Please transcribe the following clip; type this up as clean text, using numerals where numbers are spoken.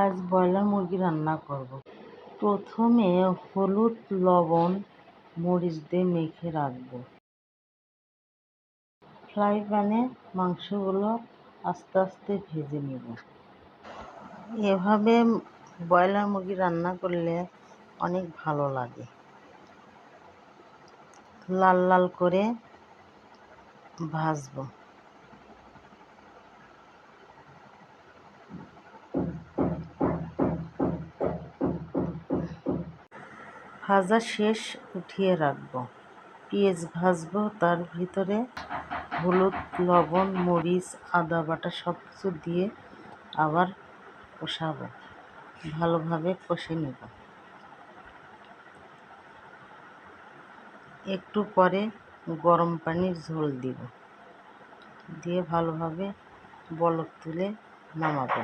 আজ ব্রয়লার মুরগি রান্না করব। প্রথমে হলুদ, লবণ, মরিচ দিয়ে মেখে রাখবো। ফ্রাই প্যানে মাংসগুলো আস্তে আস্তে ভেজে নেব। এভাবে ব্রয়লার মুরগি রান্না করলে অনেক ভালো লাগে। লাল লাল করে ভাজবো। ভাজা শেষ, উঠিয়ে রাখবো। পেঁয়াজ ভাজবো, তার ভিতরে হলুদ, লবণ, মরিচ, আদা বাটা সব কিছু দিয়ে আবার কষাবো। ভালোভাবে কষে নেব। একটু পরে গরম পানির ঝোল দিব, দিয়ে ভালোভাবে বলক তুলে নামাবো।